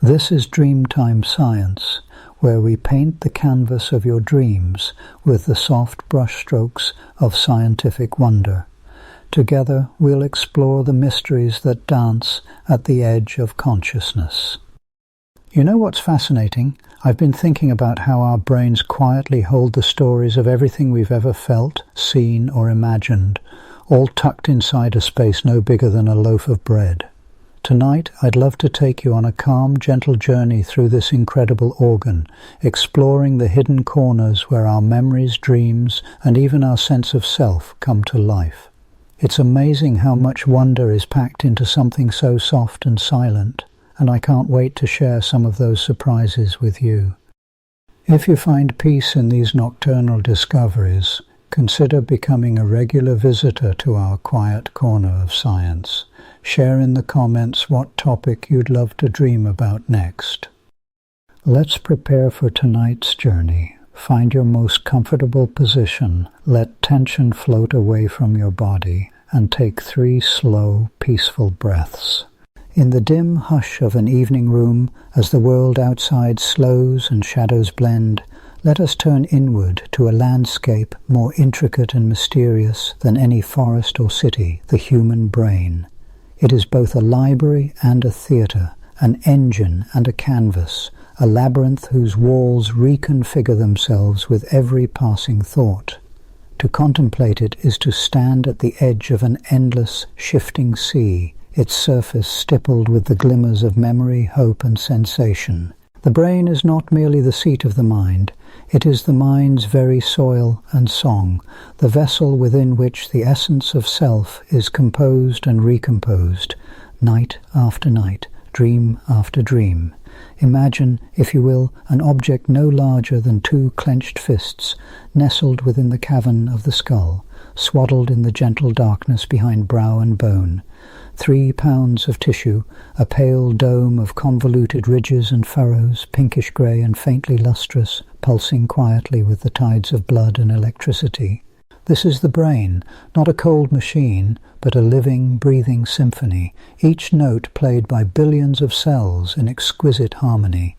This is Dreamtime Science, where we paint the canvas of your dreams with the soft brushstrokes of scientific wonder. Together we'll explore the mysteries that dance at the edge of consciousness. You know what's fascinating? I've been thinking about how our brains quietly hold the stories of everything we've ever felt, seen, or imagined, all tucked inside a space no bigger than a loaf of bread. Tonight, I'd love to take you on a calm, gentle journey through this incredible organ, exploring the hidden corners where our memories, dreams, and even our sense of self come to life. It's amazing how much wonder is packed into something so soft and silent, and I can't wait to share some of those surprises with you. If you find peace in these nocturnal discoveries, consider becoming a regular visitor to our quiet corner of science. Share in the comments what topic you'd love to dream about next. Let's prepare for tonight's journey. Find your most comfortable position, let tension float away from your body, and take 3 slow, peaceful breaths. In the dim hush of an evening room, as the world outside slows and shadows blend, let us turn inward to a landscape more intricate and mysterious than any forest or city, the human brain. It is both a library and a theatre, an engine and a canvas, a labyrinth whose walls reconfigure themselves with every passing thought. To contemplate it is to stand at the edge of an endless, shifting sea, its surface stippled with the glimmers of memory, hope, and sensation. The brain is not merely the seat of the mind, it is the mind's very soil and song, the vessel within which the essence of self is composed and recomposed, night after night, dream after dream. Imagine, if you will, an object no larger than 2 clenched fists, nestled within the cavern of the skull, swaddled in the gentle darkness behind brow and bone. 3 pounds of tissue, a pale dome of convoluted ridges and furrows, pinkish-grey and faintly lustrous, pulsing quietly with the tides of blood and electricity. This is the brain, not a cold machine, but a living, breathing symphony, each note played by billions of cells in exquisite harmony.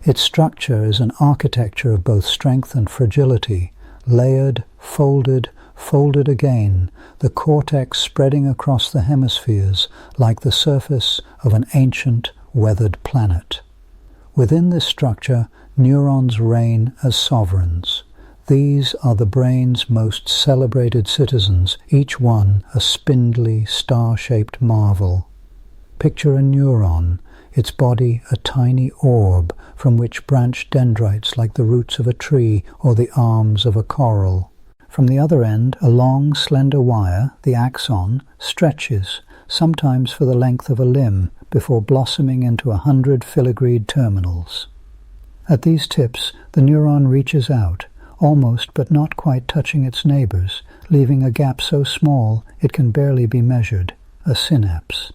Its structure is an architecture of both strength and fragility, layered, folded again, the cortex spreading across the hemispheres like the surface of an ancient, weathered planet. Within this structure, neurons reign as sovereigns. These are the brain's most celebrated citizens, each one a spindly, star-shaped marvel. Picture a neuron, its body a tiny orb from which branch dendrites like the roots of a tree or the arms of a coral. From the other end, a long, slender wire, the axon, stretches, sometimes for the length of a limb, before blossoming into 100 filigreed terminals. At these tips, the neuron reaches out, almost but not quite touching its neighbors, leaving a gap so small it can barely be measured, a synapse.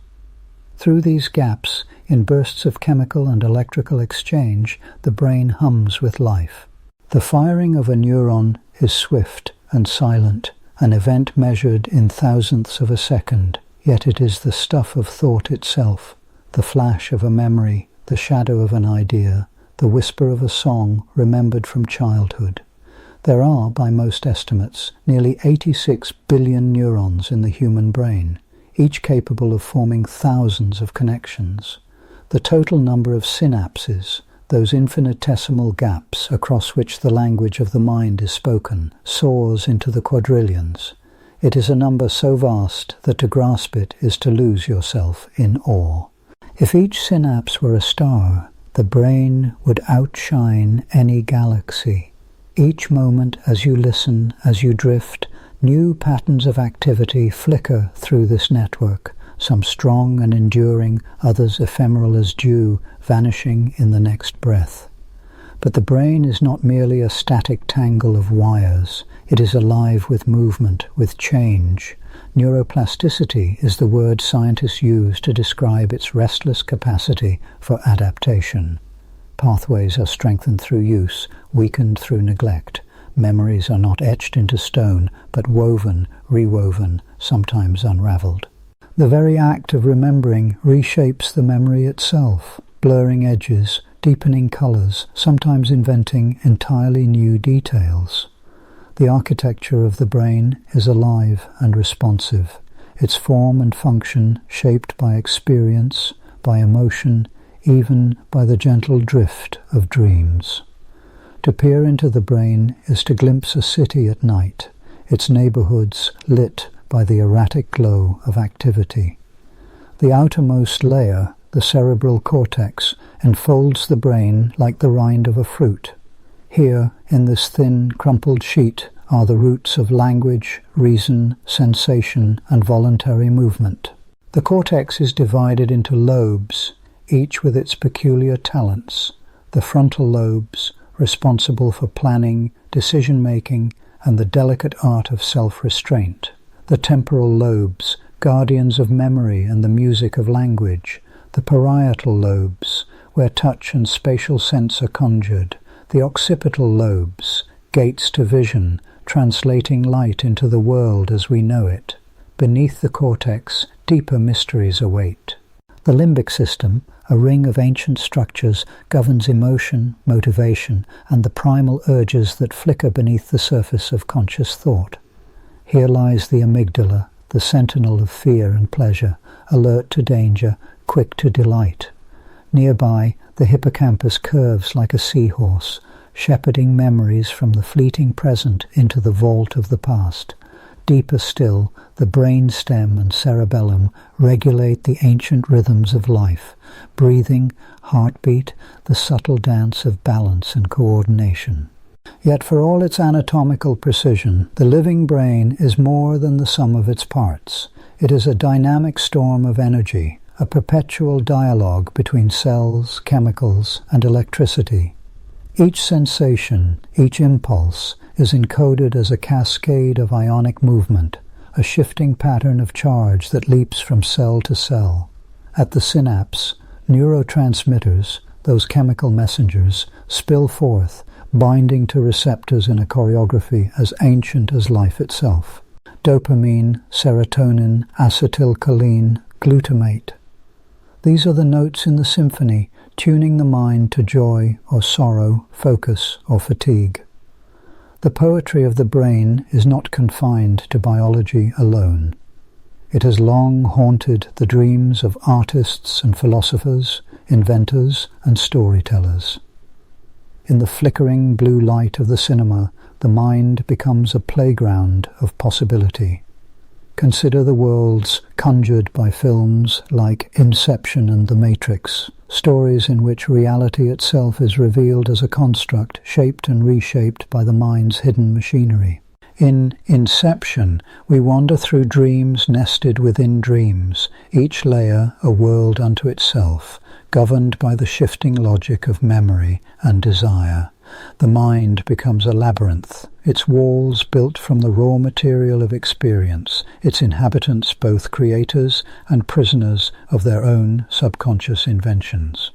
Through these gaps, in bursts of chemical and electrical exchange, the brain hums with life. The firing of a neuron is swift and silent, an event measured in thousandths of a second, yet it is the stuff of thought itself, the flash of a memory, the shadow of an idea, the whisper of a song remembered from childhood. There are, by most estimates, nearly 86 billion neurons in the human brain, each capable of forming thousands of connections. The total number of synapses, those infinitesimal gaps across which the language of the mind is spoken, soars into the quadrillions. It is a number so vast that to grasp it is to lose yourself in awe. If each synapse were a star, the brain would outshine any galaxy. Each moment as you listen, as you drift, new patterns of activity flicker through this network, some strong and enduring, others ephemeral as dew, vanishing in the next breath. But the brain is not merely a static tangle of wires. It is alive with movement, with change. Neuroplasticity is the word scientists use to describe its restless capacity for adaptation. Pathways are strengthened through use, weakened through neglect. Memories are not etched into stone, but woven, rewoven, sometimes unraveled. The very act of remembering reshapes the memory itself, blurring edges, deepening colors, sometimes inventing entirely new details. The architecture of the brain is alive and responsive, its form and function shaped by experience, by emotion, even by the gentle drift of dreams. To peer into the brain is to glimpse a city at night, its neighborhoods lit by the erratic glow of activity. The outermost layer, the cerebral cortex, enfolds the brain like the rind of a fruit. Here, in this thin, crumpled sheet, are the roots of language, reason, sensation, and voluntary movement. The cortex is divided into lobes, each with its peculiar talents. The frontal lobes, responsible for planning, decision-making, and the delicate art of self-restraint. The temporal lobes, guardians of memory and the music of language. The parietal lobes, where touch and spatial sense are conjured. The occipital lobes, gates to vision, translating light into the world as we know it. Beneath the cortex, deeper mysteries await. The limbic system, a ring of ancient structures, governs emotion, motivation, and the primal urges that flicker beneath the surface of conscious thought. Here lies the amygdala, the sentinel of fear and pleasure, alert to danger, quick to delight. Nearby, the hippocampus curves like a seahorse, shepherding memories from the fleeting present into the vault of the past. Deeper still, the brain stem and cerebellum regulate the ancient rhythms of life, breathing, heartbeat, the subtle dance of balance and coordination. Yet for all its anatomical precision, the living brain is more than the sum of its parts. It is a dynamic storm of energy, a perpetual dialogue between cells, chemicals, and electricity. Each sensation, each impulse, is encoded as a cascade of ionic movement, a shifting pattern of charge that leaps from cell to cell. At the synapse, neurotransmitters, those chemical messengers, spill forth, binding to receptors in a choreography as ancient as life itself. Dopamine, serotonin, acetylcholine, glutamate. These are the notes in the symphony, tuning the mind to joy or sorrow, focus or fatigue. The poetry of the brain is not confined to biology alone. It has long haunted the dreams of artists and philosophers, inventors and storytellers. In the flickering blue light of the cinema, the mind becomes a playground of possibility. Consider the worlds conjured by films like Inception and The Matrix, stories in which reality itself is revealed as a construct shaped and reshaped by the mind's hidden machinery. In Inception, we wander through dreams nested within dreams, each layer a world unto itself, governed by the shifting logic of memory and desire. The mind becomes a labyrinth, its walls built from the raw material of experience, its inhabitants both creators and prisoners of their own subconscious inventions.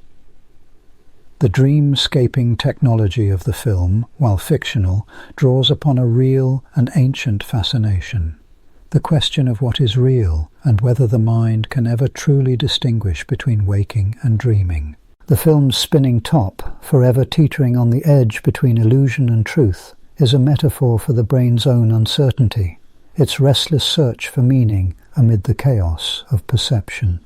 The dreamscaping technology of the film, while fictional, draws upon a real and ancient fascination. The question of what is real and whether the mind can ever truly distinguish between waking and dreaming. The film's spinning top, forever teetering on the edge between illusion and truth, is a metaphor for the brain's own uncertainty, its restless search for meaning amid the chaos of perception.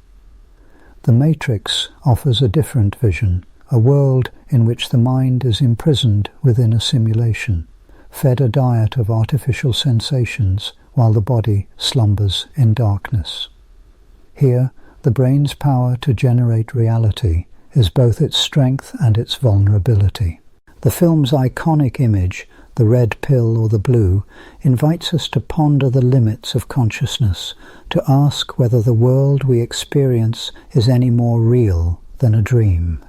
The Matrix offers a different vision, a world in which the mind is imprisoned within a simulation, fed a diet of artificial sensations while the body slumbers in darkness. Here, the brain's power to generate reality is both its strength and its vulnerability. The film's iconic image, the red pill or the blue, invites us to ponder the limits of consciousness, to ask whether the world we experience is any more real than a dream.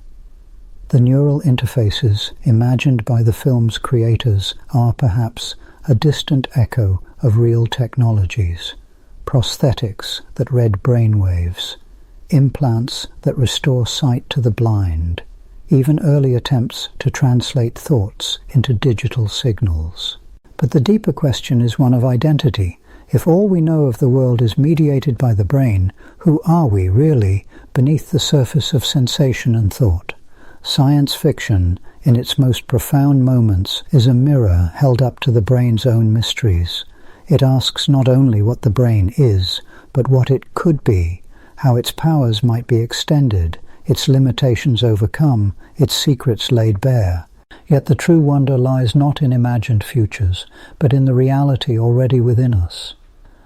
The neural interfaces imagined by the film's creators are perhaps a distant echo of real technologies, prosthetics that read brainwaves, implants that restore sight to the blind, even early attempts to translate thoughts into digital signals. But the deeper question is one of identity. If all we know of the world is mediated by the brain, who are we, really, beneath the surface of sensation and thought? Science fiction, in its most profound moments, is a mirror held up to the brain's own mysteries. It asks not only what the brain is, but what it could be, how its powers might be extended, its limitations overcome, its secrets laid bare. Yet the true wonder lies not in imagined futures, but in the reality already within us.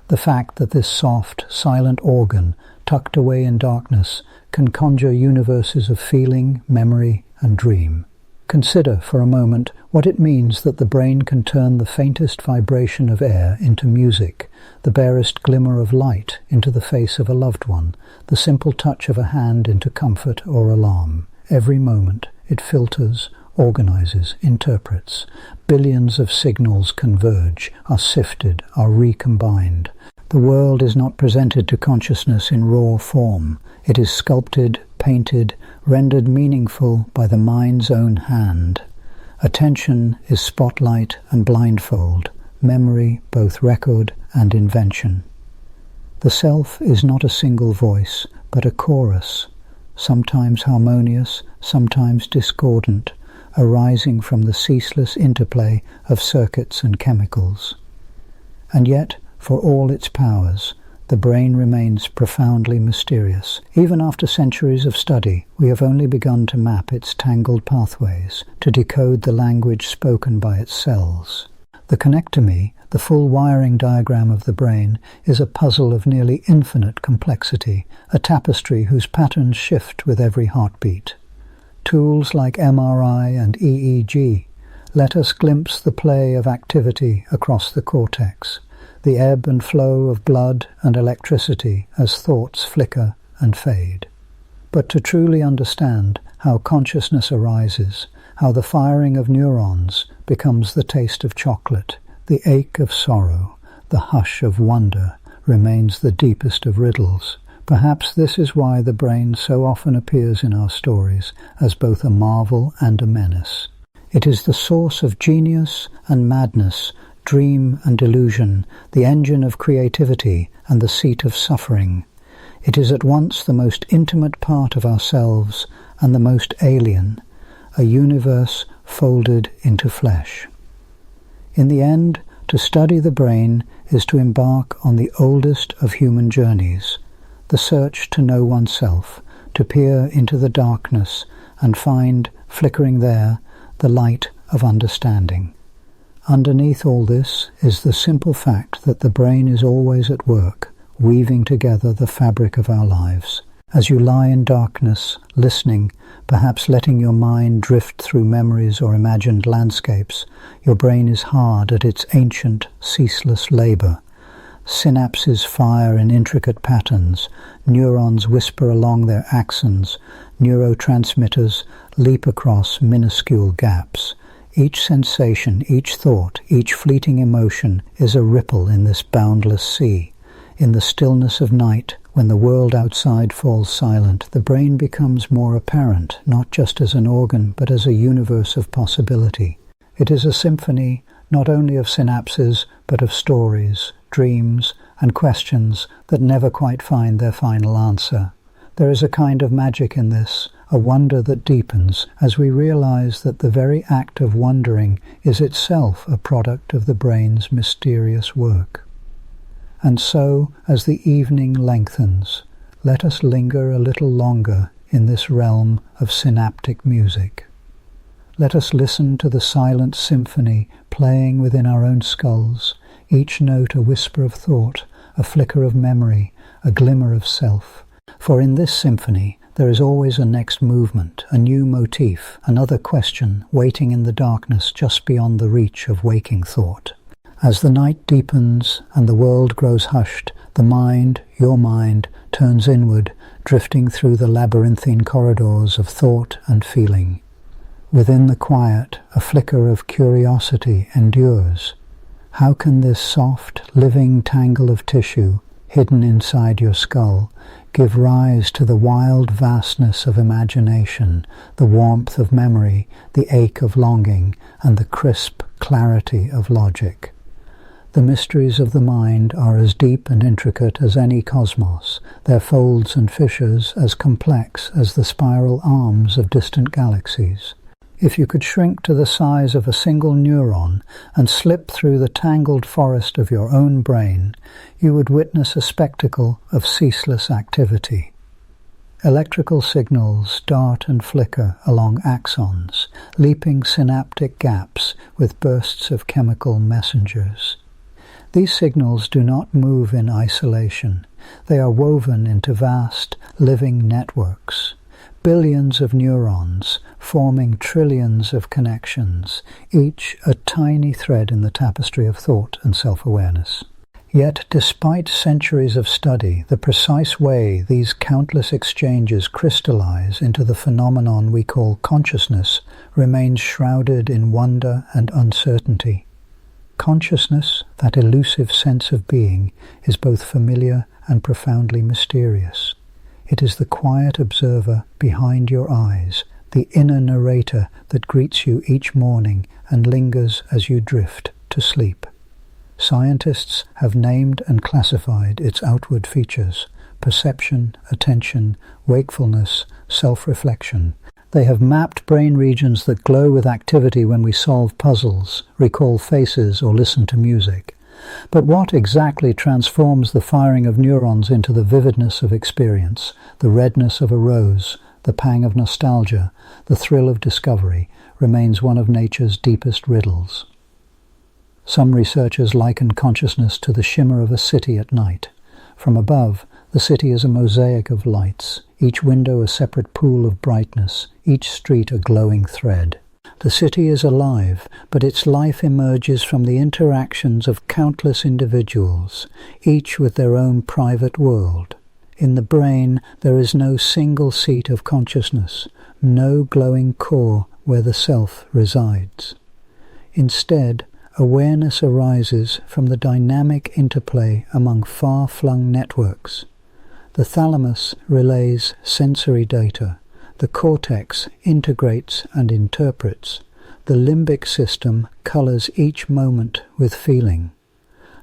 The fact that this soft, silent organ, tucked away in darkness, can conjure universes of feeling, memory, and dream. Consider for a moment what it means that the brain can turn the faintest vibration of air into music, the barest glimmer of light into the face of a loved one, the simple touch of a hand into comfort or alarm. Every moment it filters, organizes, interprets. Billions of signals converge, are sifted, are recombined. The world is not presented to consciousness in raw form. It is sculpted, painted, rendered meaningful by the mind's own hand. Attention is spotlight and blindfold, memory both record and invention. The self is not a single voice, but a chorus, sometimes harmonious, sometimes discordant, arising from the ceaseless interplay of circuits and chemicals. And yet, for all its powers, the brain remains profoundly mysterious. Even after centuries of study, we have only begun to map its tangled pathways, to decode the language spoken by its cells. The connectomy, the full wiring diagram of the brain, is a puzzle of nearly infinite complexity, a tapestry whose patterns shift with every heartbeat. Tools like MRI and EEG let us glimpse the play of activity across the cortex, the ebb and flow of blood and electricity as thoughts flicker and fade. But to truly understand how consciousness arises, how the firing of neurons becomes the taste of chocolate, the ache of sorrow, the hush of wonder, remains the deepest of riddles. Perhaps this is why the brain so often appears in our stories as both a marvel and a menace. It is the source of genius and madness, dream and delusion, the engine of creativity and the seat of suffering. It is at once the most intimate part of ourselves and the most alien, a universe folded into flesh. In the end, to study the brain is to embark on the oldest of human journeys, the search to know oneself, to peer into the darkness and find, flickering there, the light of understanding. Underneath all this is the simple fact that the brain is always at work, weaving together the fabric of our lives. As you lie in darkness, listening, perhaps letting your mind drift through memories or imagined landscapes, your brain is hard at its ancient, ceaseless labor. Synapses fire in intricate patterns, neurons whisper along their axons, neurotransmitters leap across minuscule gaps. Each sensation, each thought, each fleeting emotion is a ripple in this boundless sea. In the stillness of night, when the world outside falls silent, the brain becomes more apparent, not just as an organ, but as a universe of possibility. It is a symphony not only of synapses, but of stories, dreams, and questions that never quite find their final answer. There is a kind of magic in this, a wonder that deepens as we realize that the very act of wondering is itself a product of the brain's mysterious work. And so, as the evening lengthens, let us linger a little longer in this realm of synaptic music. Let us listen to the silent symphony playing within our own skulls, each note a whisper of thought, a flicker of memory, a glimmer of self. For in this symphony there is always a next movement, a new motif, another question waiting in the darkness just beyond the reach of waking thought. As the night deepens and the world grows hushed, the mind, your mind, turns inward, drifting through the labyrinthine corridors of thought and feeling. Within the quiet, a flicker of curiosity endures. How can this soft, living tangle of tissue, hidden inside your skull, give rise to the wild vastness of imagination, the warmth of memory, the ache of longing, and the crisp clarity of logic? The mysteries of the mind are as deep and intricate as any cosmos, their folds and fissures as complex as the spiral arms of distant galaxies. If you could shrink to the size of a single neuron and slip through the tangled forest of your own brain, you would witness a spectacle of ceaseless activity. Electrical signals dart and flicker along axons, leaping synaptic gaps with bursts of chemical messengers. These signals do not move in isolation. They are woven into vast, living networks. Billions of neurons forming trillions of connections, each a tiny thread in the tapestry of thought and self-awareness. Yet, despite centuries of study, the precise way these countless exchanges crystallize into the phenomenon we call consciousness remains shrouded in wonder and uncertainty. Consciousness, that elusive sense of being, is both familiar and profoundly mysterious. It is the quiet observer behind your eyes, the inner narrator that greets you each morning and lingers as you drift to sleep. Scientists have named and classified its outward features: perception, attention, wakefulness, self-reflection. They have mapped brain regions that glow with activity when we solve puzzles, recall faces, or listen to music. But what exactly transforms the firing of neurons into the vividness of experience, the redness of a rose, the pang of nostalgia, the thrill of discovery, remains one of nature's deepest riddles. Some researchers liken consciousness to the shimmer of a city at night. From above, the city is a mosaic of lights, each window a separate pool of brightness, each street a glowing thread. The city is alive, but its life emerges from the interactions of countless individuals, each with their own private world. In the brain, there is no single seat of consciousness, no glowing core where the self resides. Instead, awareness arises from the dynamic interplay among far-flung networks. The thalamus relays sensory data. The cortex integrates and interprets. The limbic system colors each moment with feeling.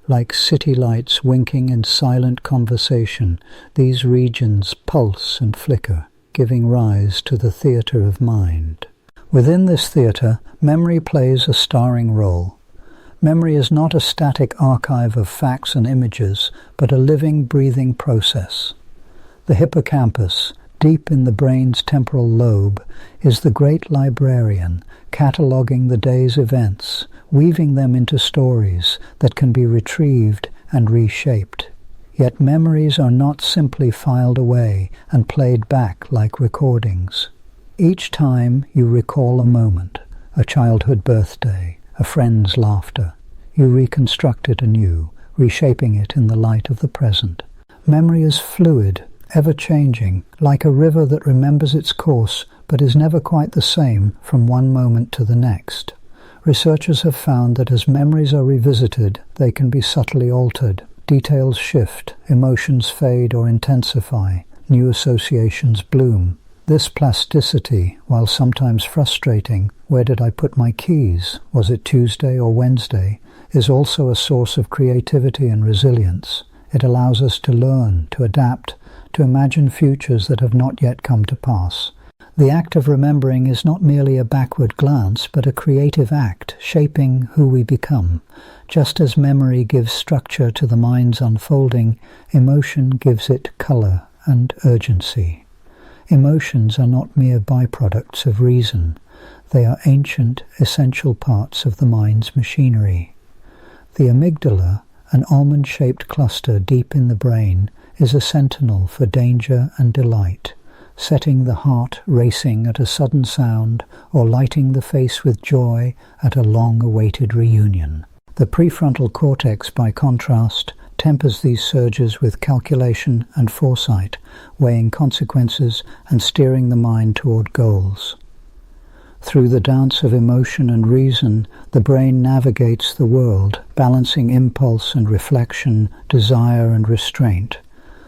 Like city lights winking in silent conversation, these regions pulse and flicker, giving rise to the theatre of mind. Within this theatre, memory plays a starring role. Memory is not a static archive of facts and images, but a living, breathing process. The hippocampus, deep in the brain's temporal lobe, is the great librarian, cataloguing the day's events, weaving them into stories that can be retrieved and reshaped. Yet memories are not simply filed away and played back like recordings. Each time you recall a moment, a childhood birthday, a friend's laughter, you reconstruct it anew, reshaping it in the light of the present. Memory is fluid, ever-changing, like a river that remembers its course but is never quite the same from one moment to the next. Researchers have found that as memories are revisited, they can be subtly altered. Details shift, emotions fade or intensify, new associations bloom. This plasticity, while sometimes frustrating, where did I put my keys, was it Tuesday or Wednesday, is also a source of creativity and resilience. It allows us to learn, to adapt, to imagine futures that have not yet come to pass. The act of remembering is not merely a backward glance, but a creative act, shaping who we become. Just as memory gives structure to the mind's unfolding, emotion gives it colour and urgency. Emotions are not mere byproducts of reason. They are ancient, essential parts of the mind's machinery. The amygdala, an almond-shaped cluster deep in the brain, is a sentinel for danger and delight, setting the heart racing at a sudden sound or lighting the face with joy at a long-awaited reunion. The prefrontal cortex, by contrast, tempers these surges with calculation and foresight, weighing consequences and steering the mind toward goals. Through the dance of emotion and reason, the brain navigates the world, balancing impulse and reflection, desire and restraint.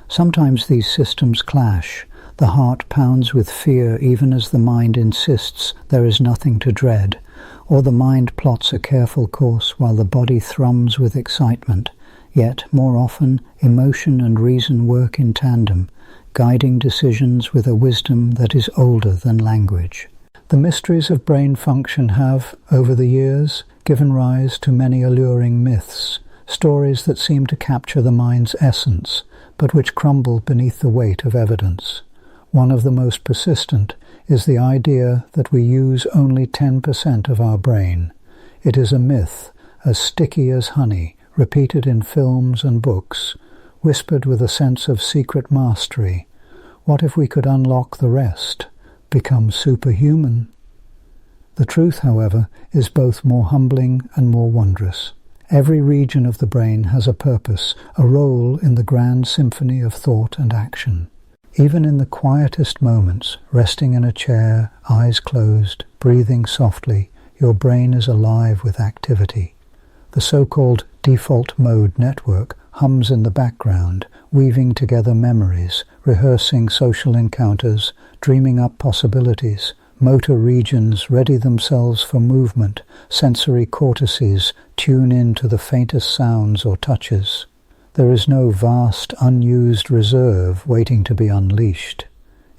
Sometimes these systems clash. The heart pounds with fear even as the mind insists there is nothing to dread, or the mind plots a careful course while the body thrums with excitement. Yet, more often, emotion and reason work in tandem, guiding decisions with a wisdom that is older than language. The mysteries of brain function have, over the years, given rise to many alluring myths, stories that seem to capture the mind's essence, but which crumble beneath the weight of evidence. One of the most persistent is the idea that we use only 10% of our brain. It is a myth, as sticky as honey, repeated in films and books, whispered with a sense of secret mastery. What if we could unlock the rest, become superhuman? The truth, however, is both more humbling and more wondrous. Every region of the brain has a purpose, a role in the grand symphony of thought and action. Even in the quietest moments, resting in a chair, eyes closed, breathing softly, your brain is alive with activity. The so-called default mode network hums in the background, weaving together memories, rehearsing social encounters, dreaming up possibilities. Motor regions ready themselves for movement, sensory cortices tune in to the faintest sounds or touches. There is no vast, unused reserve waiting to be unleashed.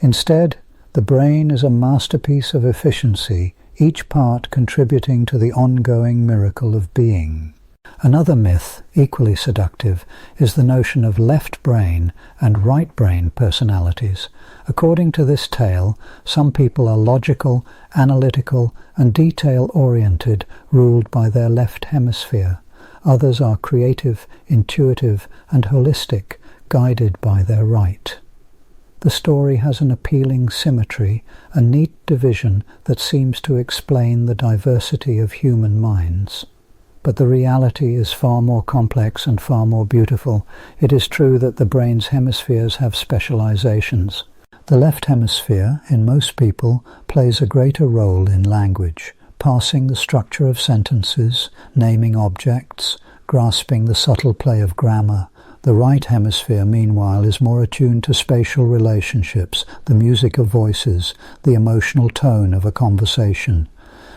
Instead, the brain is a masterpiece of efficiency, each part contributing to the ongoing miracle of being. Another myth, equally seductive, is the notion of left brain and right brain personalities. According to this tale, some people are logical, analytical, and detail-oriented, ruled by their left hemisphere. Others are creative, intuitive, and holistic, guided by their right. The story has an appealing symmetry, a neat division that seems to explain the diversity of human minds. But the reality is far more complex and far more beautiful. It is true that the brain's hemispheres have specializations. The left hemisphere, in most people, plays a greater role in language, parsing the structure of sentences, naming objects, grasping the subtle play of grammar. The right hemisphere, meanwhile, is more attuned to spatial relationships, the music of voices, the emotional tone of a conversation.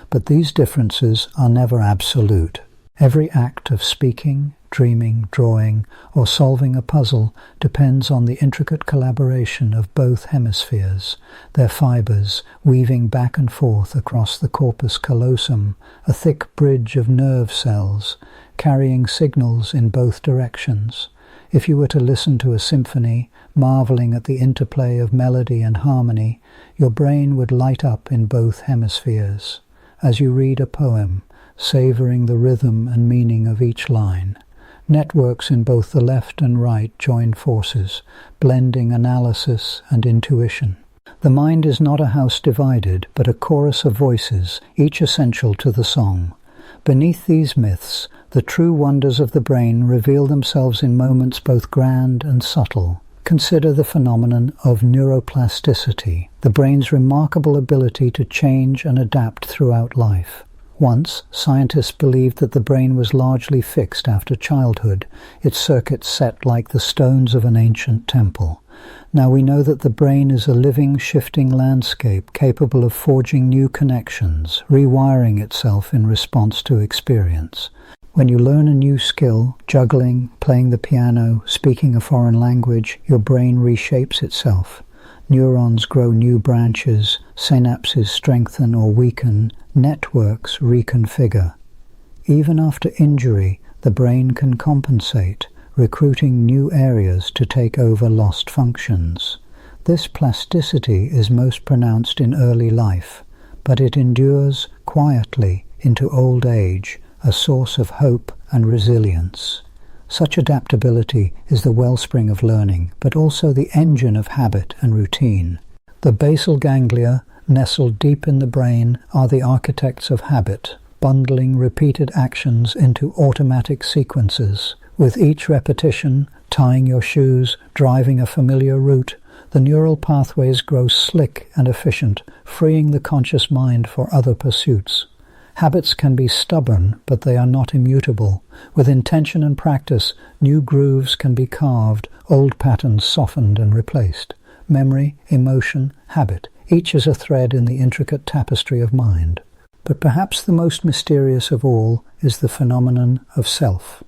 But these differences are never absolute. Every act of speaking, dreaming, drawing, or solving a puzzle depends on the intricate collaboration of both hemispheres, their fibers weaving back and forth across the corpus callosum, a thick bridge of nerve cells, carrying signals in both directions. If you were to listen to a symphony, marveling at the interplay of melody and harmony, your brain would light up in both hemispheres. As you read a poem, savoring the rhythm and meaning of each line, networks in both the left and right join forces, blending analysis and intuition. The mind is not a house divided, but a chorus of voices, each essential to the song. Beneath these myths, the true wonders of the brain reveal themselves in moments both grand and subtle. Consider the phenomenon of neuroplasticity, the brain's remarkable ability to change and adapt throughout life. Once, scientists believed that the brain was largely fixed after childhood, its circuits set like the stones of an ancient temple. Now we know that the brain is a living, shifting landscape capable of forging new connections, rewiring itself in response to experience. When you learn a new skill, juggling, playing the piano, speaking a foreign language, your brain reshapes itself. Neurons grow new branches, synapses strengthen or weaken, networks reconfigure. Even after injury, the brain can compensate, recruiting new areas to take over lost functions. This plasticity is most pronounced in early life, but it endures quietly into old age, a source of hope and resilience. Such adaptability is the wellspring of learning, but also the engine of habit and routine. The basal ganglia, nestled deep in the brain, are the architects of habit, bundling repeated actions into automatic sequences. With each repetition, tying your shoes, driving a familiar route, the neural pathways grow slick and efficient, freeing the conscious mind for other pursuits. Habits can be stubborn, but they are not immutable. With intention and practice, new grooves can be carved, old patterns softened and replaced. memory, emotion, habit, each is a thread in the intricate tapestry of mind. But perhaps the most mysterious of all is the phenomenon of self.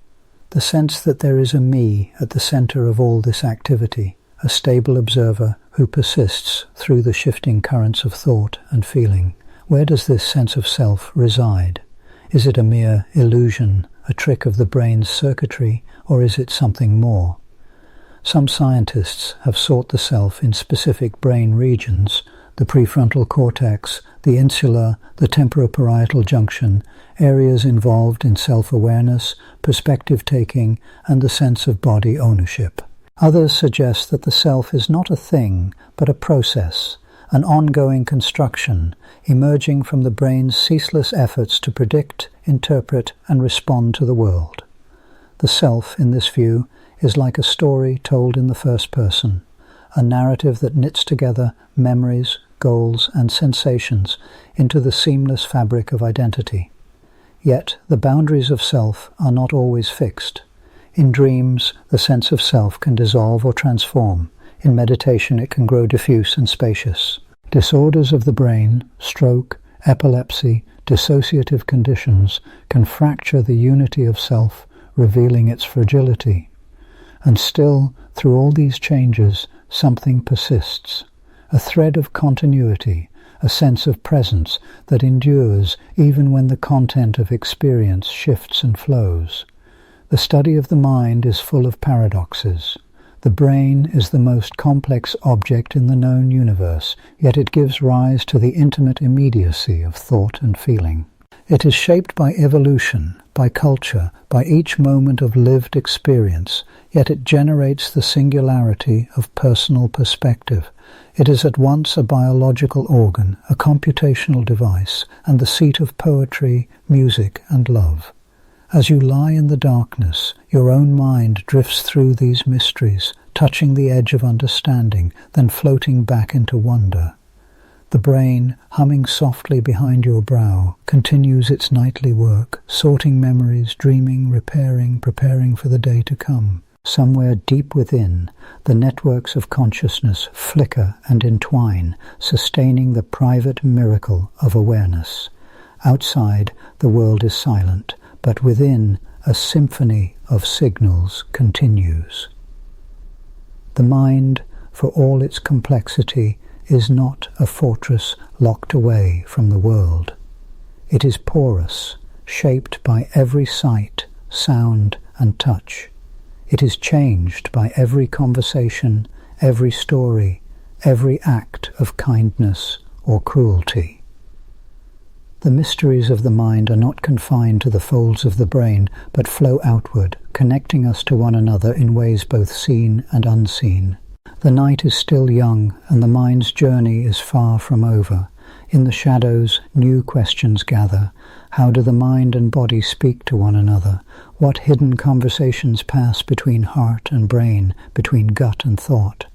The sense that there is a me at the center of all this activity, a stable observer who persists through the shifting currents of thought and feeling. Where does this sense of self reside? Is it a mere illusion, a trick of the brain's circuitry, or is it something more? Some scientists have sought the self in specific brain regions, the prefrontal cortex, the insula, the temporoparietal junction, areas involved in self-awareness, perspective-taking, and the sense of body ownership. Others suggest that the self is not a thing, but a process, an ongoing construction, emerging from the brain's ceaseless efforts to predict, interpret, and respond to the world. The self, in this view, is like a story told in the first person, a narrative that knits together memories, goals, and sensations into the seamless fabric of identity. Yet the boundaries of self are not always fixed. In dreams, the sense of self can dissolve or transform. In meditation, it can grow diffuse and spacious. Disorders of the brain, stroke, epilepsy, dissociative conditions can fracture the unity of self, revealing its fragility. And still, through all these changes, something persists. A thread of continuity, a sense of presence that endures even when the content of experience shifts and flows. The study of the mind is full of paradoxes. The brain is the most complex object in the known universe, yet it gives rise to the intimate immediacy of thought and feeling. It is shaped by evolution, by culture, by each moment of lived experience, yet it generates the singularity of personal perspective. It is at once a biological organ, a computational device, and the seat of poetry, music, and love. As you lie in the darkness, your own mind drifts through these mysteries, touching the edge of understanding, then floating back into wonder. The brain, humming softly behind your brow, continues its nightly work, sorting memories, dreaming, repairing, preparing for the day to come. Somewhere deep within, the networks of consciousness flicker and entwine, sustaining the private miracle of awareness. Outside, the world is silent, but within, a symphony of signals continues. The mind, for all its complexity, is not a fortress locked away from the world. It is porous, shaped by every sight, sound, and touch. It is changed by every conversation, every story, every act of kindness or cruelty. The mysteries of the mind are not confined to the folds of the brain, but flow outward, connecting us to one another in ways both seen and unseen. The night is still young, and the mind's journey is far from over. In the shadows, new questions gather. How do the mind and body speak to one another? What hidden conversations pass between heart and brain, between gut and thought?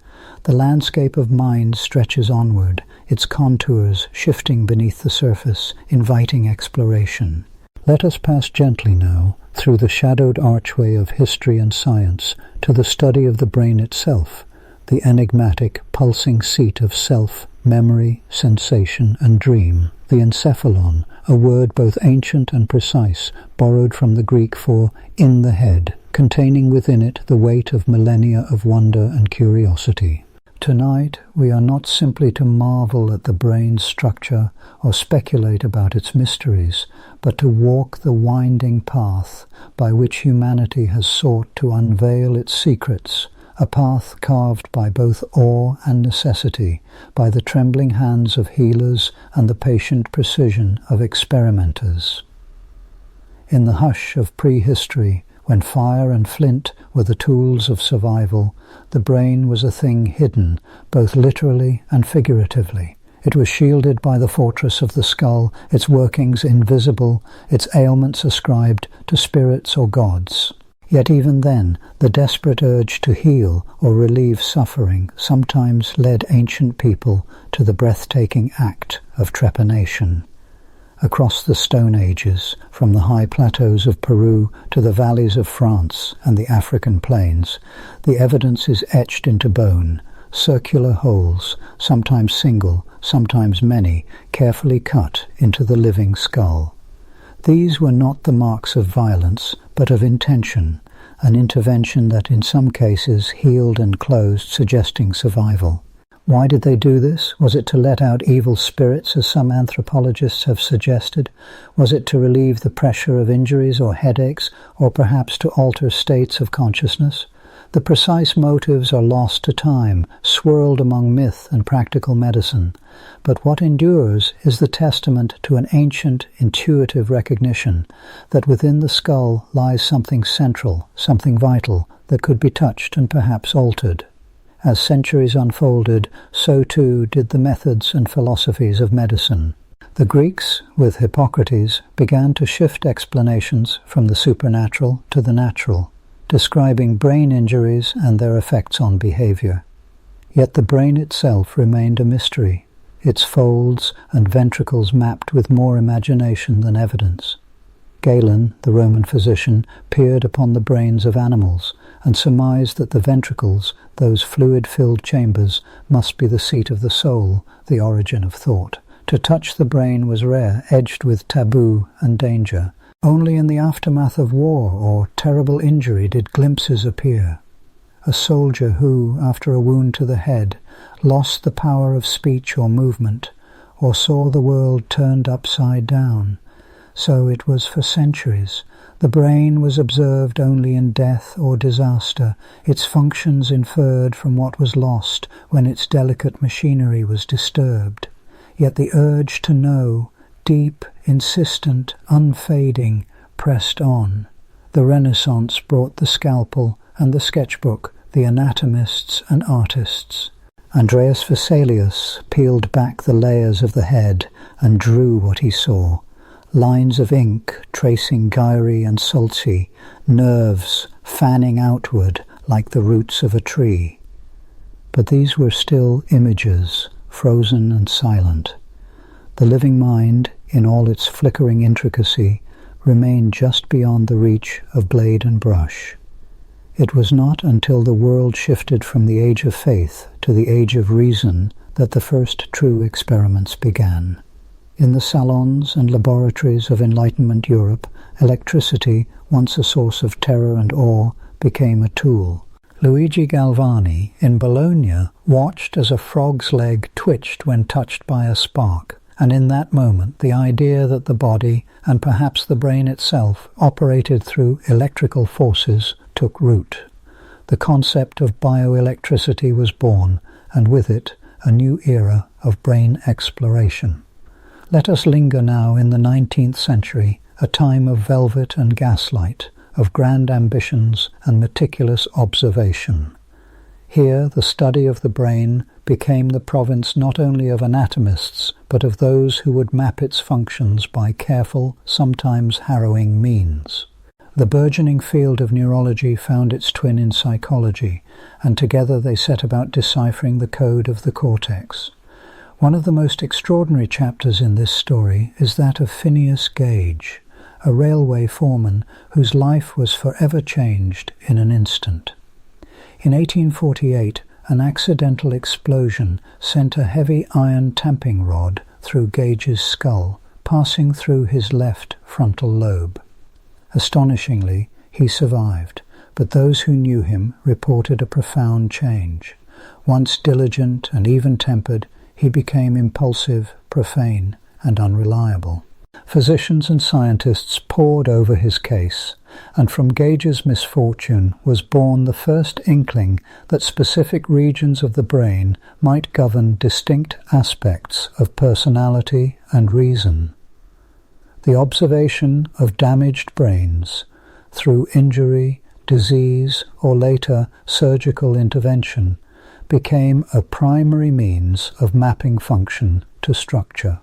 The landscape of mind stretches onward, its contours shifting beneath the surface, inviting exploration. Let us pass gently now, through the shadowed archway of history and science, to the study of the brain itself, the enigmatic, pulsing seat of self, memory, sensation, and dream, the Encephalon, a word both ancient and precise, borrowed from the Greek for "in the head," containing within it the weight of millennia of wonder and curiosity. Tonight, we are not simply to marvel at the brain's structure or speculate about its mysteries, but to walk the winding path by which humanity has sought to unveil its secrets, a path carved by both awe and necessity, by the trembling hands of healers and the patient precision of experimenters. In the hush of prehistory, when fire and flint were the tools of survival, the brain was a thing hidden, both literally and figuratively. It was shielded by the fortress of the skull, its workings invisible, its ailments ascribed to spirits or gods. Yet even then, the desperate urge to heal or relieve suffering sometimes led ancient people to the breathtaking act of trepanation. Across the Stone Ages, from the high plateaus of Peru to the valleys of France and the African plains, the evidence is etched into bone. circular holes, sometimes single, sometimes many, carefully cut into the living skull. These were not the marks of violence, but of intention, an intervention that in some cases healed and closed, suggesting survival. Why did they do this? Was it to let out evil spirits, as some anthropologists have suggested? Was it to relieve the pressure of injuries or headaches, or perhaps to alter states of consciousness? The precise motives are lost to time, swirled among myth and practical medicine. But what endures is the testament to an ancient, intuitive recognition that within the skull lies something central, something vital, that could be touched and perhaps altered. As centuries unfolded, so too did the methods and philosophies of medicine. The Greeks, with Hippocrates, began to shift explanations from the supernatural to the natural, describing brain injuries and their effects on behavior. Yet the brain itself remained a mystery, its folds and ventricles mapped with more imagination than evidence. Galen, the Roman physician, peered upon the brains of animals and surmised that the ventricles, those fluid-filled chambers, must be the seat of the soul, the origin of thought. To touch the brain was rare, edged with taboo and danger. Only in the aftermath of war or terrible injury did glimpses appear. A soldier who, after a wound to the head, lost the power of speech or movement, or saw the world turned upside down. So it was for centuries. The brain was observed only in death or disaster, its functions inferred from what was lost when its delicate machinery was disturbed. Yet the urge to know, deep, insistent, unfading, pressed on. The Renaissance brought the scalpel and the sketchbook, the anatomists and artists. Andreas Vesalius peeled back the layers of the head and drew what he saw. Lines of ink tracing gyri and sulci, nerves fanning outward like the roots of a tree. But these were still images, frozen and silent. The living mind, in all its flickering intricacy, remained just beyond the reach of blade and brush. It was not until the world shifted from the age of faith to the age of reason that the first true experiments began. In the salons and laboratories of Enlightenment Europe, electricity, once a source of terror and awe, became a tool. Luigi Galvani, in Bologna, watched as a frog's leg twitched when touched by a spark, and in that moment the idea that the body, and perhaps the brain itself, operated through electrical forces took root. The concept of bioelectricity was born, and with it a new era of brain exploration. Let us linger now in the 19th century, a time of velvet and gaslight, of grand ambitions and meticulous observation. Here the study of the brain became the province not only of anatomists, but of those who would map its functions by careful, sometimes harrowing means. The burgeoning field of neurology found its twin in psychology, and together they set about deciphering the code of the cortex. One of the most extraordinary chapters in this story is that of Phineas Gage, a railway foreman whose life was forever changed in an instant. In 1848, an accidental explosion sent a heavy iron tamping rod through Gage's skull, passing through his left frontal lobe. Astonishingly, he survived, but those who knew him reported a profound change. Once diligent and even-tempered, he became impulsive, profane, and unreliable. Physicians and scientists pored over his case, and from Gage's misfortune was born the first inkling that specific regions of the brain might govern distinct aspects of personality and reason. The observation of damaged brains through injury, disease, or later surgical intervention became a primary means of mapping function to structure.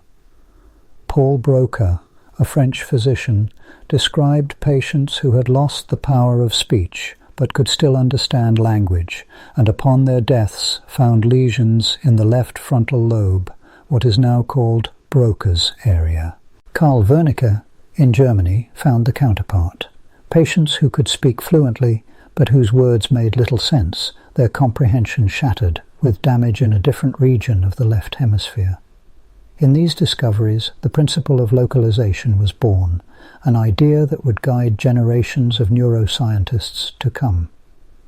Paul Broca, a French physician, described patients who had lost the power of speech but could still understand language, and upon their deaths found lesions in the left frontal lobe, what is now called Broca's area. Karl Wernicke, in Germany, found the counterpart. Patients who could speak fluently, but whose words made little sense, their comprehension shattered with damage in a different region of the left hemisphere. In these discoveries, the principle of localization was born, an idea that would guide generations of neuroscientists to come.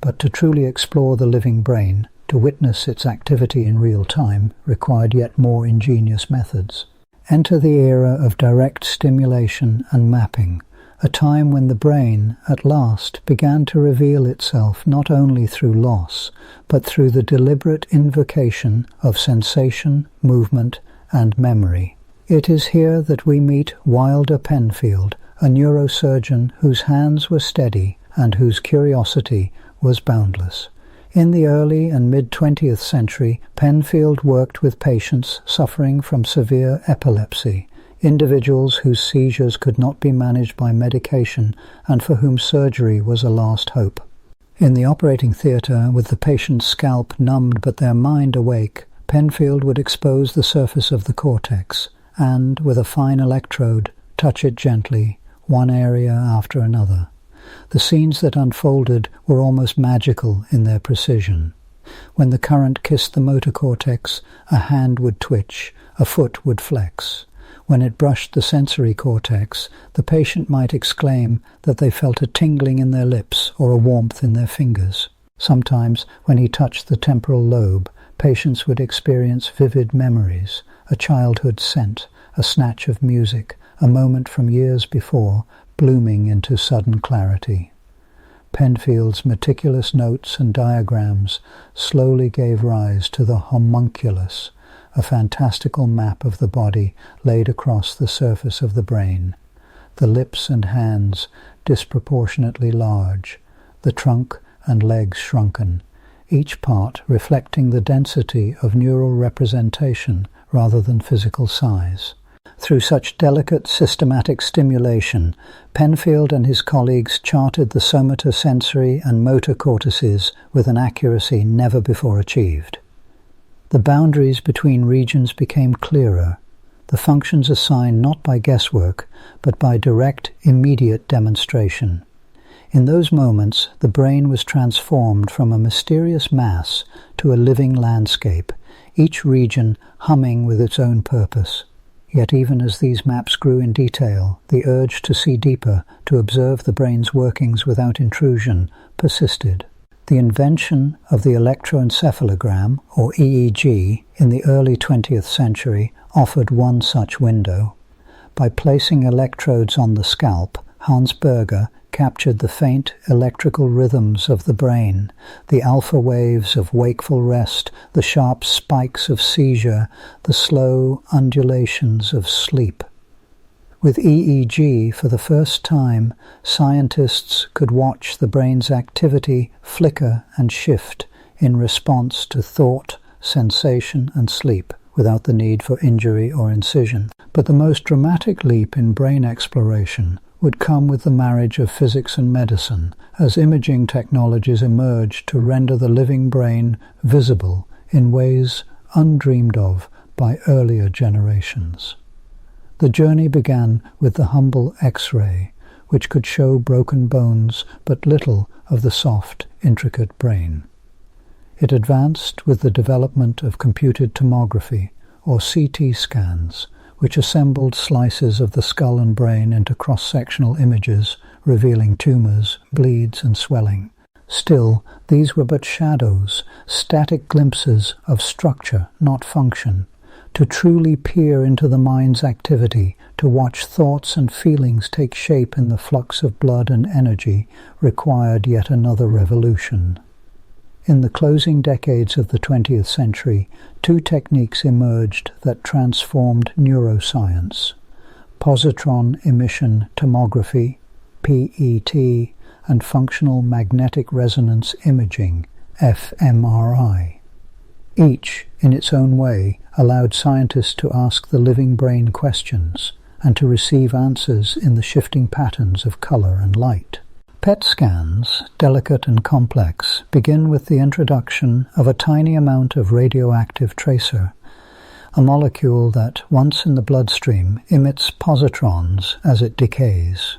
But to truly explore the living brain, to witness its activity in real time, required yet more ingenious methods. Enter the era of direct stimulation and mapping, a time when the brain, at last, began to reveal itself not only through loss, but through the deliberate invocation of sensation, movement, and memory. It is here that we meet Wilder Penfield, a neurosurgeon whose hands were steady and whose curiosity was boundless. In the early and mid-20th century, Penfield worked with patients suffering from severe epilepsy, individuals whose seizures could not be managed by medication and for whom surgery was a last hope. In the operating theatre, with the patient's scalp numbed but their mind awake, Penfield would expose the surface of the cortex and, with a fine electrode, touch it gently, one area after another. The scenes that unfolded were almost magical in their precision. When the current kissed the motor cortex, a hand would twitch, a foot would flex. When it brushed the sensory cortex, the patient might exclaim that they felt a tingling in their lips or a warmth in their fingers. Sometimes, when he touched the temporal lobe, patients would experience vivid memories, a childhood scent, a snatch of music, a moment from years before, blooming into sudden clarity. Penfield's meticulous notes and diagrams slowly gave rise to the homunculus, a fantastical map of the body laid across the surface of the brain. The lips and hands disproportionately large, the trunk and legs shrunken, each part reflecting the density of neural representation rather than physical size. Through such delicate, systematic stimulation, Penfield and his colleagues charted the somatosensory and motor cortices with an accuracy never before achieved. The boundaries between regions became clearer, the functions assigned not by guesswork, but by direct, immediate demonstration. In those moments, the brain was transformed from a mysterious mass to a living landscape, each region humming with its own purpose. Yet even as these maps grew in detail, the urge to see deeper, to observe the brain's workings without intrusion, persisted. The invention of the electroencephalogram, or EEG, in the early 20th century offered one such window. By placing electrodes on the scalp, Hans Berger captured the faint electrical rhythms of the brain, the alpha waves of wakeful rest, the sharp spikes of seizure, the slow undulations of sleep. With EEG, for the first time, scientists could watch the brain's activity flicker and shift in response to thought, sensation, and sleep, without the need for injury or incision. But the most dramatic leap in brain exploration would come with the marriage of physics and medicine, as imaging technologies emerged to render the living brain visible in ways undreamed of by earlier generations. The journey began with the humble X-ray, which could show broken bones but little of the soft, intricate brain. It advanced with the development of computed tomography, or CT scans, which assembled slices of the skull and brain into cross-sectional images, revealing tumors, bleeds, and swelling. Still, these were but shadows, static glimpses of structure, not function. To truly peer into the mind's activity, to watch thoughts and feelings take shape in the flux of blood and energy, required yet another revolution. In the closing decades of the 20th century, two techniques emerged that transformed neuroscience: positron emission tomography, PET, and functional magnetic resonance imaging, fMRI. Each, in its own way, allowed scientists to ask the living brain questions and to receive answers in the shifting patterns of color and light. PET scans, delicate and complex, begin with the introduction of a tiny amount of radioactive tracer, a molecule that, once in the bloodstream, emits positrons as it decays.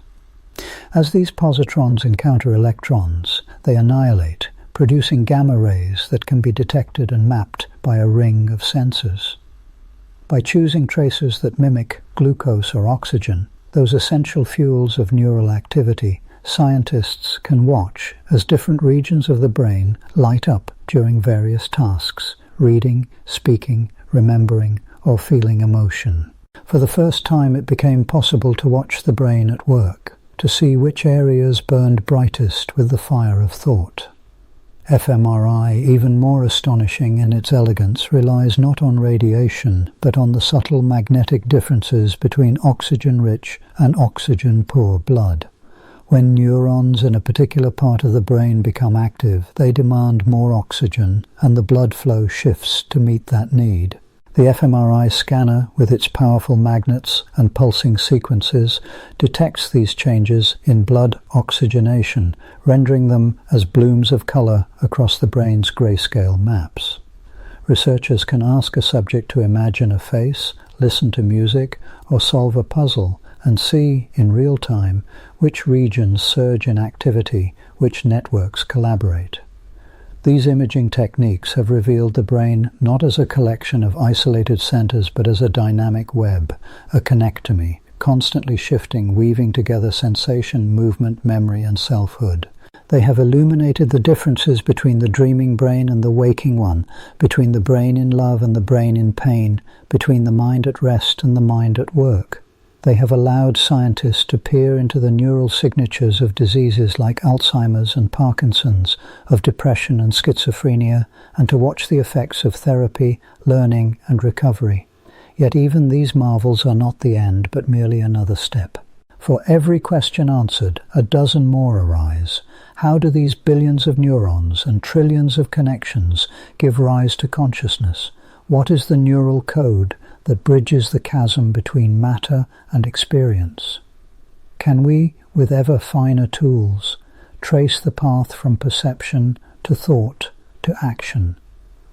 As these positrons encounter electrons, they annihilate, producing gamma rays that can be detected and mapped by a ring of sensors. By choosing tracers that mimic glucose or oxygen, those essential fuels of neural activity, scientists can watch as different regions of the brain light up during various tasks, reading, speaking, remembering, or feeling emotion. For the first time it became possible to watch the brain at work, to see which areas burned brightest with the fire of thought. fMRI, even more astonishing in its elegance, relies not on radiation, but on the subtle magnetic differences between oxygen-rich and oxygen-poor blood. When neurons in a particular part of the brain become active, they demand more oxygen, and the blood flow shifts to meet that need. The fMRI scanner, with its powerful magnets and pulsing sequences, detects these changes in blood oxygenation, rendering them as blooms of color across the brain's grayscale maps. Researchers can ask a subject to imagine a face, listen to music, or solve a puzzle, and see, in real time, which regions surge in activity, which networks collaborate. These imaging techniques have revealed the brain not as a collection of isolated centers but as a dynamic web, a connectomy, constantly shifting, weaving together sensation, movement, memory, and selfhood. They have illuminated the differences between the dreaming brain and the waking one, between the brain in love and the brain in pain, between the mind at rest and the mind at work. They have allowed scientists to peer into the neural signatures of diseases like Alzheimer's and Parkinson's, of depression and schizophrenia, and to watch the effects of therapy, learning, and recovery. Yet even these marvels are not the end, but merely another step. For every question answered, a dozen more arise. How do these billions of neurons and trillions of connections give rise to consciousness? What is the neural code that bridges the chasm between matter and experience? Can we, with ever finer tools, trace the path from perception to thought to action,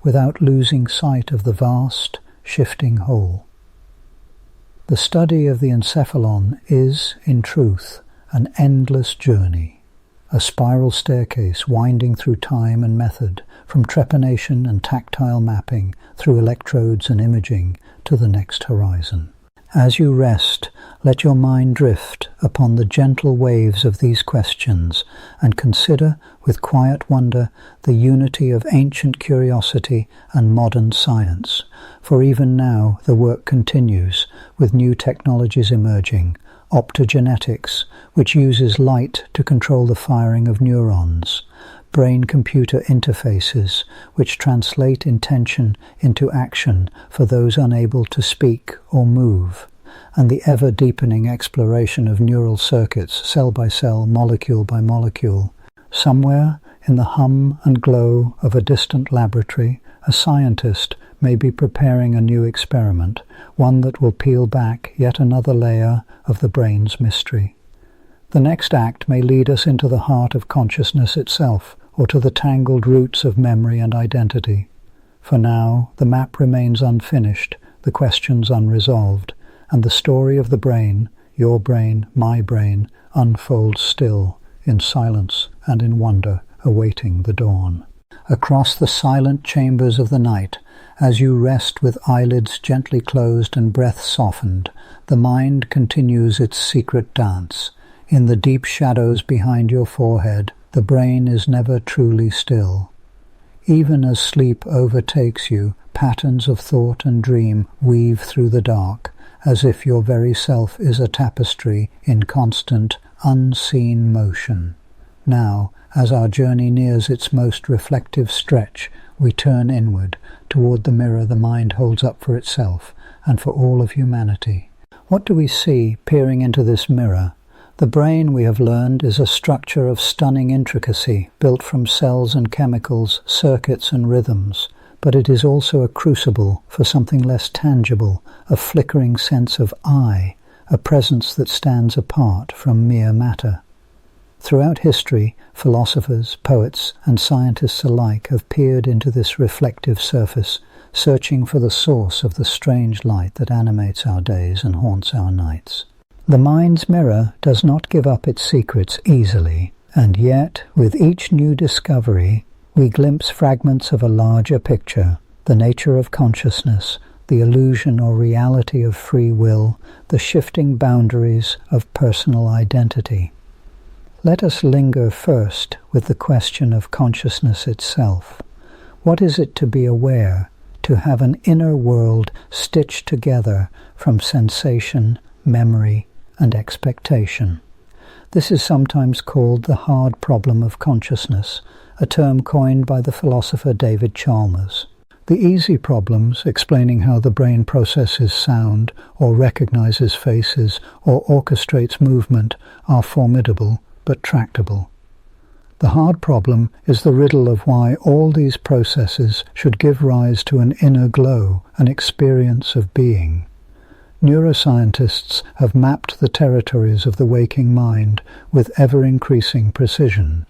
without losing sight of the vast, shifting whole? The study of the Encephalon is, in truth, an endless journey, a spiral staircase winding through time and method, from trepanation and tactile mapping, through electrodes and imaging, to the next horizon. As you rest, let your mind drift upon the gentle waves of these questions, and consider with quiet wonder the unity of ancient curiosity and modern science. For even now the work continues, with new technologies emerging, optogenetics, which uses light to control the firing of neurons, brain-computer interfaces, which translate intention into action for those unable to speak or move, and the ever-deepening exploration of neural circuits, cell by cell, molecule by molecule. Somewhere in the hum and glow of a distant laboratory, a scientist may be preparing a new experiment, one that will peel back yet another layer of the brain's mystery. The next act may lead us into the heart of consciousness itself, or to the tangled roots of memory and identity. For now, the map remains unfinished, the questions unresolved, and the story of the brain, your brain, my brain, unfolds still, in silence and in wonder, awaiting the dawn. Across the silent chambers of the night, as you rest with eyelids gently closed and breath softened, the mind continues its secret dance. In the deep shadows behind your forehead, the brain is never truly still. Even as sleep overtakes you, patterns of thought and dream weave through the dark, as if your very self is a tapestry in constant, unseen motion. Now, as our journey nears its most reflective stretch, we turn inward, toward the mirror the mind holds up for itself and for all of humanity. What do we see peering into this mirror? The brain, we have learned, is a structure of stunning intricacy, built from cells and chemicals, circuits and rhythms, but it is also a crucible for something less tangible, a flickering sense of I, a presence that stands apart from mere matter. Throughout history, philosophers, poets, and scientists alike have peered into this reflective surface, searching for the source of the strange light that animates our days and haunts our nights. The mind's mirror does not give up its secrets easily, and yet, with each new discovery, we glimpse fragments of a larger picture, the nature of consciousness, the illusion or reality of free will, the shifting boundaries of personal identity. Let us linger first with the question of consciousness itself. What is it to be aware, to have an inner world stitched together from sensation, memory, and expectation? This is sometimes called the hard problem of consciousness, a term coined by the philosopher David Chalmers. The easy problems, explaining how the brain processes sound, or recognizes faces, or orchestrates movement, are formidable but tractable. The hard problem is the riddle of why all these processes should give rise to an inner glow, an experience of being. Neuroscientists have mapped the territories of the waking mind with ever-increasing precision.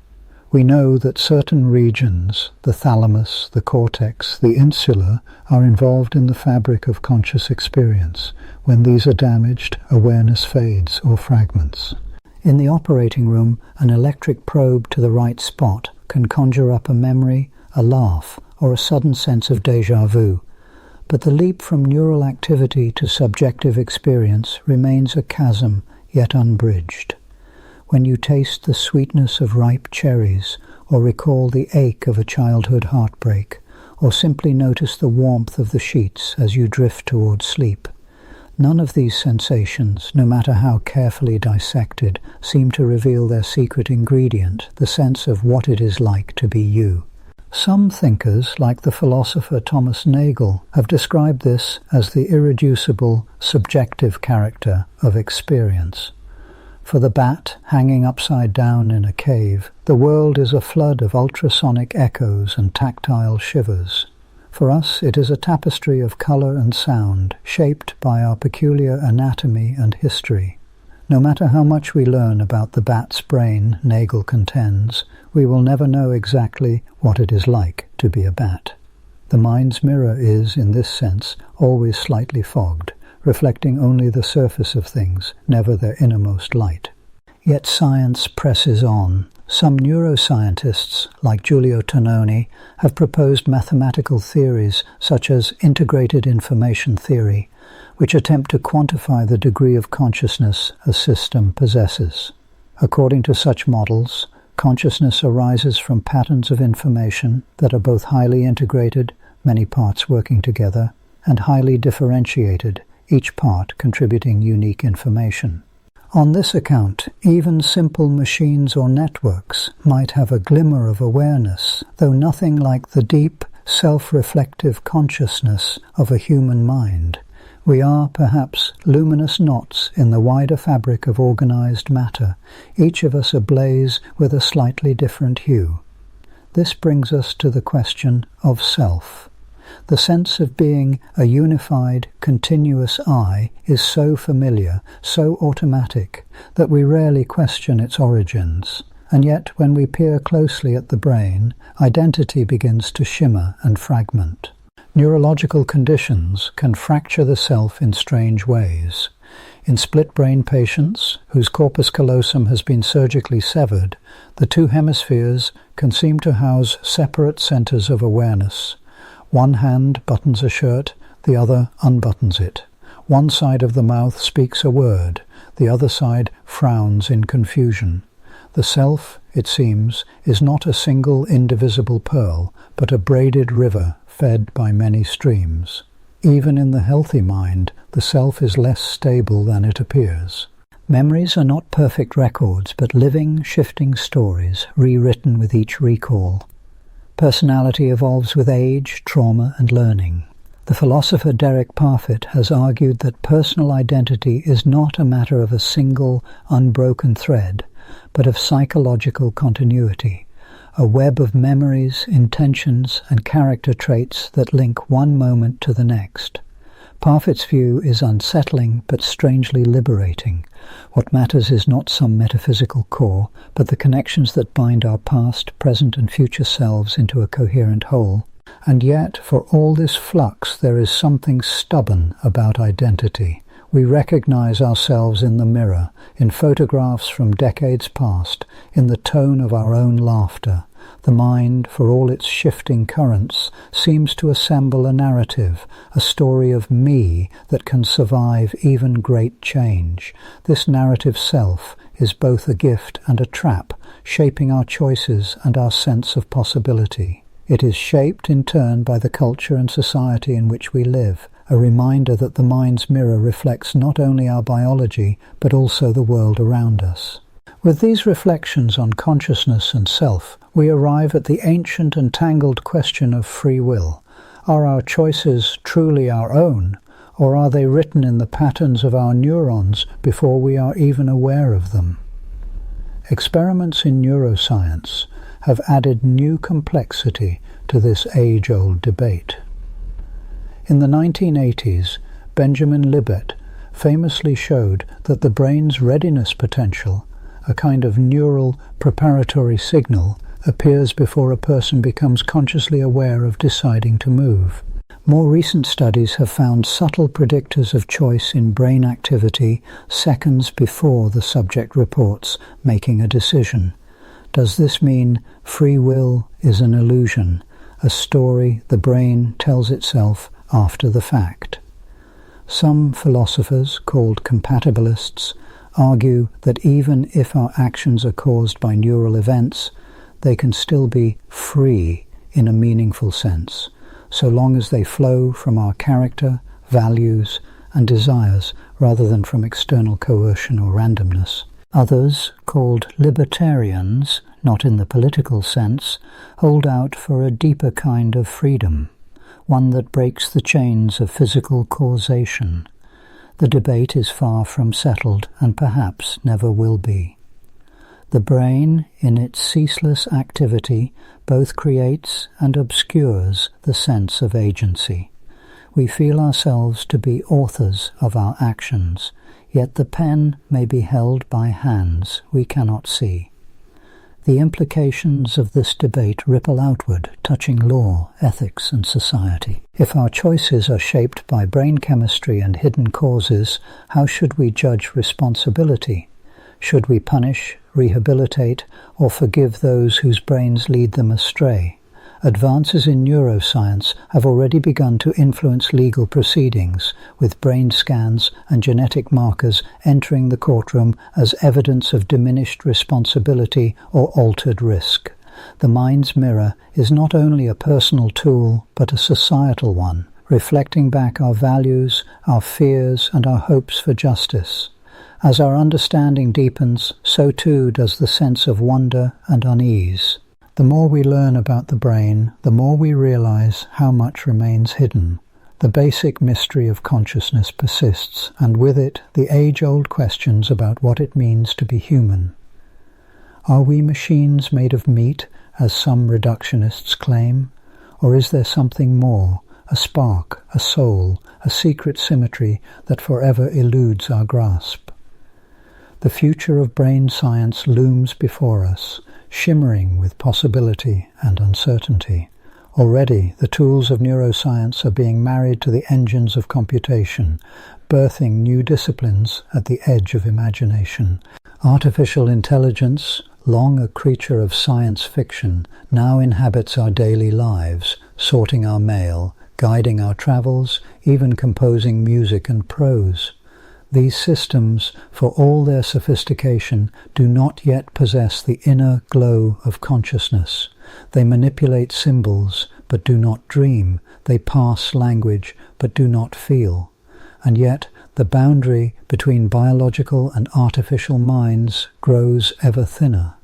We know that certain regions, the thalamus, the cortex, the insula, are involved in the fabric of conscious experience. When these are damaged, awareness fades or fragments. In the operating room, an electric probe to the right spot can conjure up a memory, a laugh, or a sudden sense of déjà vu. But the leap from neural activity to subjective experience remains a chasm yet unbridged. When you taste the sweetness of ripe cherries, or recall the ache of a childhood heartbreak, or simply notice the warmth of the sheets as you drift towards sleep, none of these sensations, no matter how carefully dissected, seem to reveal their secret ingredient, the sense of what it is like to be you. Some thinkers, like the philosopher Thomas Nagel, have described this as the irreducible, subjective character of experience. For the bat hanging upside down in a cave, the world is a flood of ultrasonic echoes and tactile shivers. For us, it is a tapestry of color and sound, shaped by our peculiar anatomy and history. No matter how much we learn about the bat's brain, Nagel contends, we will never know exactly what it is like to be a bat. The mind's mirror is, in this sense, always slightly fogged, reflecting only the surface of things, never their innermost light. Yet science presses on. Some neuroscientists, like Giulio Tononi, have proposed mathematical theories such as integrated information theory, which attempt to quantify the degree of consciousness a system possesses. According to such models, consciousness arises from patterns of information that are both highly integrated, many parts working together, and highly differentiated, each part contributing unique information. On this account, even simple machines or networks might have a glimmer of awareness, though nothing like the deep, self-reflective consciousness of a human mind. We are, perhaps, luminous knots in the wider fabric of organized matter, each of us ablaze with a slightly different hue. This brings us to the question of self. The sense of being a unified, continuous I is so familiar, so automatic, that we rarely question its origins. And yet, when we peer closely at the brain, identity begins to shimmer and fragment. Neurological conditions can fracture the self in strange ways. In split-brain patients, whose corpus callosum has been surgically severed, the two hemispheres can seem to house separate centers of awareness. One hand buttons a shirt, the other unbuttons it. One side of the mouth speaks a word, the other side frowns in confusion. The self, it seems, is not a single indivisible pearl, but a braided river fed by many streams. Even in the healthy mind, the self is less stable than it appears. Memories are not perfect records, but living, shifting stories, rewritten with each recall. Personality evolves with age, trauma, and learning. The philosopher Derek Parfit has argued that personal identity is not a matter of a single, unbroken thread, but of psychological continuity, a web of memories, intentions, and character traits that link one moment to the next. Parfit's view is unsettling but strangely liberating. What matters is not some metaphysical core, but the connections that bind our past, present, and future selves into a coherent whole. And yet, for all this flux, there is something stubborn about identity. We recognize ourselves in the mirror, in photographs from decades past, in the tone of our own laughter. The mind, for all its shifting currents, seems to assemble a narrative, a story of me that can survive even great change. This narrative self is both a gift and a trap, shaping our choices and our sense of possibility. It is shaped in turn by the culture and society in which we live, a reminder that the mind's mirror reflects not only our biology, but also the world around us. With these reflections on consciousness and self, we arrive at the ancient and tangled question of free will. Are our choices truly our own, or are they written in the patterns of our neurons before we are even aware of them? Experiments in neuroscience have added new complexity to this age-old debate. In the 1980s, Benjamin Libet famously showed that the brain's readiness potential, a kind of neural preparatory signal, appears before a person becomes consciously aware of deciding to move. More recent studies have found subtle predictors of choice in brain activity seconds before the subject reports making a decision. Does this mean free will is an illusion, a story the brain tells itself after the fact? Some philosophers, called compatibilists, argue that even if our actions are caused by neural events, they can still be free in a meaningful sense, so long as they flow from our character, values, and desires rather than from external coercion or randomness. Others, called libertarians, not in the political sense, hold out for a deeper kind of freedom, one that breaks the chains of physical causation. The debate is far from settled and perhaps never will be. The brain, in its ceaseless activity, both creates and obscures the sense of agency. We feel ourselves to be authors of our actions, yet the pen may be held by hands we cannot see. The implications of this debate ripple outward, touching law, ethics, and society. If our choices are shaped by brain chemistry and hidden causes, how should we judge responsibility? Should we punish, rehabilitate, or forgive those whose brains lead them astray? Advances in neuroscience have already begun to influence legal proceedings, with brain scans and genetic markers entering the courtroom as evidence of diminished responsibility or altered risk. The mind's mirror is not only a personal tool, but a societal one, reflecting back our values, our fears, and our hopes for justice. As our understanding deepens, so too does the sense of wonder and unease. The more we learn about the brain, the more we realize how much remains hidden. The basic mystery of consciousness persists, and with it the age-old questions about what it means to be human. Are we machines made of meat, as some reductionists claim? Or is there something more, a spark, a soul, a secret symmetry that forever eludes our grasp? The future of brain science looms before us, shimmering with possibility and uncertainty. Already, the tools of neuroscience are being married to the engines of computation, birthing new disciplines at the edge of imagination. Artificial intelligence, long a creature of science fiction, now inhabits our daily lives, sorting our mail, guiding our travels, even composing music and prose. These systems, for all their sophistication, do not yet possess the inner glow of consciousness. They manipulate symbols, but do not dream. They parse language, but do not feel. And yet, the boundary between biological and artificial minds grows ever thinner.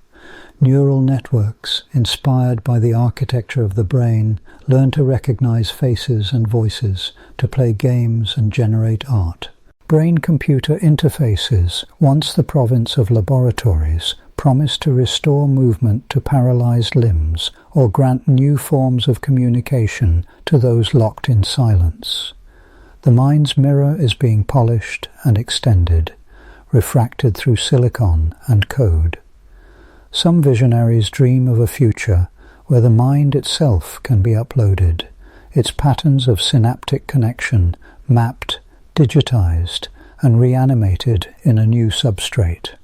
Neural networks, inspired by the architecture of the brain, learn to recognize faces and voices, to play games and generate art. Brain-computer interfaces, once the province of laboratories, promise to restore movement to paralyzed limbs or grant new forms of communication to those locked in silence. The mind's mirror is being polished and extended, refracted through silicon and code. Some visionaries dream of a future where the mind itself can be uploaded, its patterns of synaptic connection mapped, digitized, and reanimated in a new substrate.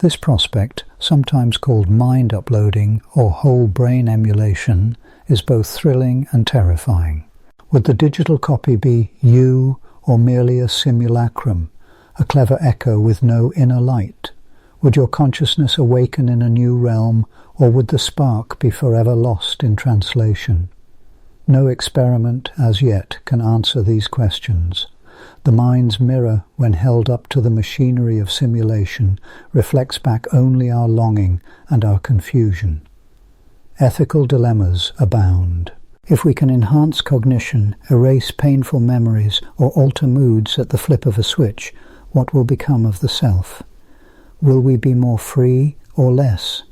This prospect, sometimes called mind uploading or whole brain emulation, is both thrilling and terrifying. Would the digital copy be you or merely a simulacrum, a clever echo with no inner light? Would your consciousness awaken in a new realm, or would the spark be forever lost in translation? No experiment as yet can answer these questions. The mind's mirror, when held up to the machinery of simulation, reflects back only our longing and our confusion. Ethical dilemmas abound. If we can enhance cognition, erase painful memories, or alter moods at the flip of a switch, what will become of the self? Will we be more free or less?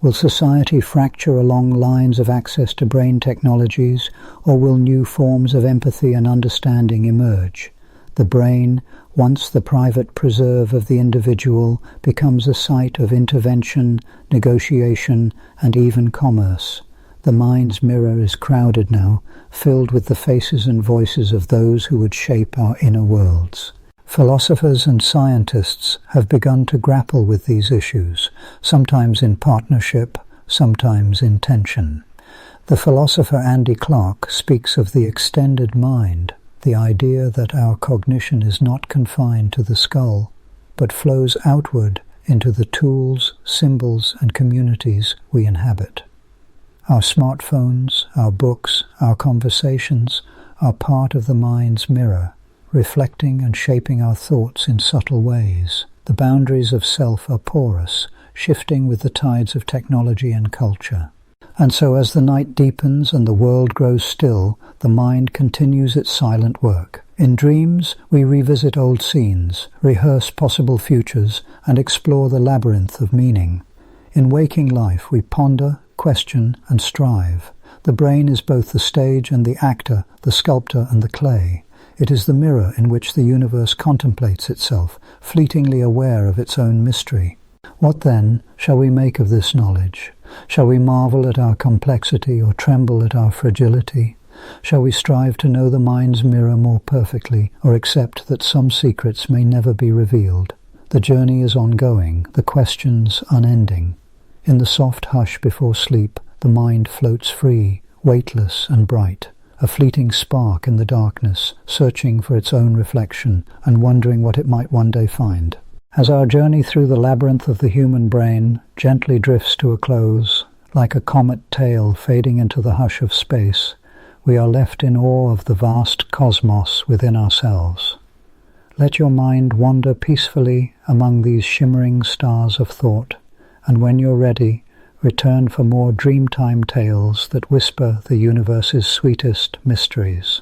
Will society fracture along lines of access to brain technologies, or will new forms of empathy and understanding emerge? The brain, once the private preserve of the individual, becomes a site of intervention, negotiation, and even commerce. The mind's mirror is crowded now, filled with the faces and voices of those who would shape our inner worlds. Philosophers and scientists have begun to grapple with these issues, sometimes in partnership, sometimes in tension. The philosopher Andy Clark speaks of the extended mind, the idea that our cognition is not confined to the skull, but flows outward into the tools, symbols, and communities we inhabit. Our smartphones, our books, our conversations are part of the mind's mirror, reflecting and shaping our thoughts in subtle ways. The boundaries of self are porous, shifting with the tides of technology and culture. And so as the night deepens and the world grows still, the mind continues its silent work. In dreams, we revisit old scenes, rehearse possible futures, and explore the labyrinth of meaning. In waking life, we ponder, question, and strive. The brain is both the stage and the actor, the sculptor and the clay. It is the mirror in which the universe contemplates itself, fleetingly aware of its own mystery. What then shall we make of this knowledge? Shall we marvel at our complexity or tremble at our fragility? Shall we strive to know the mind's mirror more perfectly, or accept that some secrets may never be revealed? The journey is ongoing, the questions unending. In the soft hush before sleep, the mind floats free, weightless and bright, a fleeting spark in the darkness, searching for its own reflection and wondering what it might one day find. As our journey through the labyrinth of the human brain gently drifts to a close, like a comet tail fading into the hush of space, we are left in awe of the vast cosmos within ourselves. Let your mind wander peacefully among these shimmering stars of thought, and when you're ready, return for more Dreamtime tales that whisper the universe's sweetest mysteries.